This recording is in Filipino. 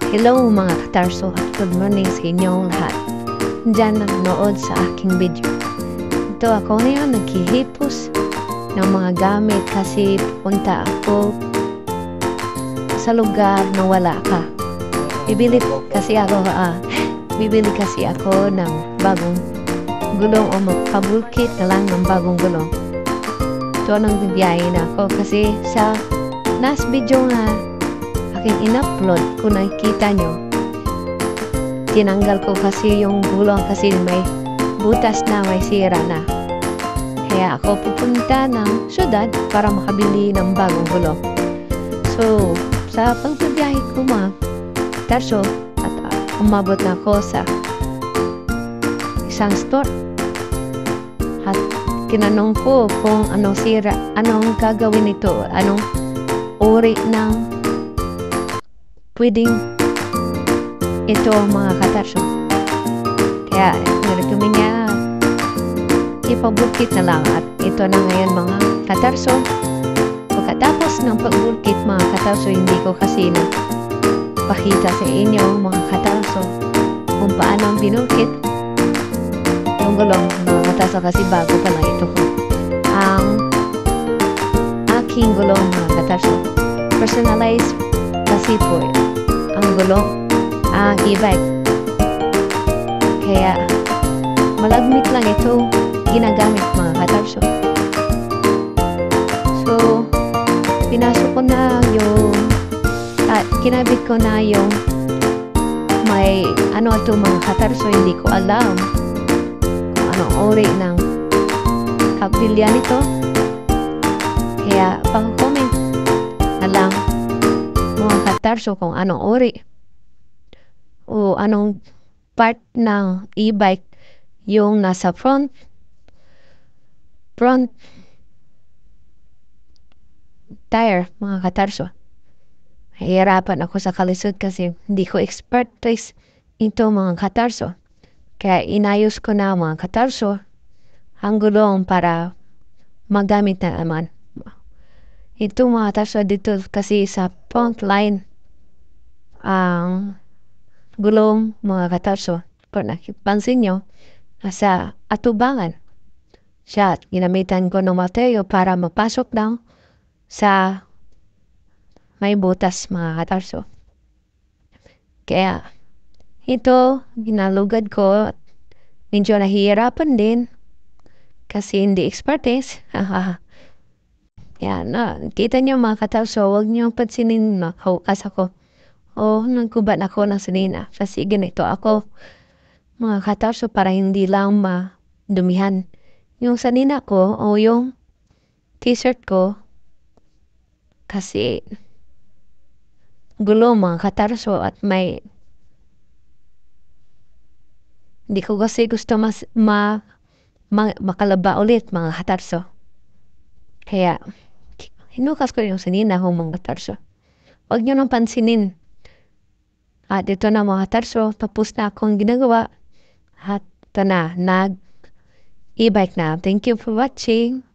Hello mga katarso at good morning sa inyong lahat. Diyan nanonood sa aking video. Ito ako ngayon naghihipos ng mga gamit kasi punta ako sa lugar na wala ka. Bibili kasi ako ng bagong gulong o magpabulkit na lang ng bagong gulong. Ito nang bibiyahin ako kasi sa last video nga aking in-upload, kung nakikita nyo, tinanggal ko kasi yung gulong kasi may butas na, may sira na. Kaya ako pupunta ng syudad para makabili ng bagong gulong. So, sa pagbibiyahe ko mga katarso, at umabot na ako sa isang store. At kinanong ko kung anong sira, anong gagawin nito, anong uri ng pwedeng ito mga katarso. Kaya nirecommend niya ipabulkit na lang at ito na ngayon mga katarso. Pagkatapos ng pagbulkit mga katarso, hindi ko kasi pakita sa inyo mga katarso kung paano ang binulkit yung gulong mga katarso kasi bago pa lang ito ko. Ang aking gulong mga katarso, personalized kasi po ang gulong, ang e-bike. Kaya malagmit lang ito ginagamit mga katarso. So pinasok ko na yung kinabit ko na yung may ano ito mga katarso. Hindi ko alam kung anong uri ng kabilya nito, kaya pang-comment na lang mga katarso kung anong uri o anong part ng e-bike yung nasa front tire mga katarso. Hihirapan ako sa kalisod kasi hindi ko expertise ito mga katarso. Kaya inayos ko na mga katarso ang gulong para magamit na naman. Ito mga katarso dito kasi sa front line ang gulong mga katarso. Kung nakipansin nyo, nasa atubangan siya. Ginamitan ko ng material para mapasok daw sa may butas mga katarso. Kaya ito ginalugad ko. Medyo nahihirapan din kasi hindi expertise. Yan, kita nyo mga katarso, huwag nyo pansinin makahukas ako. Nagkubat ako ng sinina kasi ganito ako mga katarso para hindi lang madumihan yung sanina ko o yung t-shirt ko kasi gulo mga katarso at may hindi ko kasi gusto makalaba ulit mga katarso. Kaya hinukas ko yung sanina ko mga katarso. Huwag nyo nang pansinin. At ito na mga katarso, tapos na akong ginagawa. At ito na, e-bike na. Thank you for watching.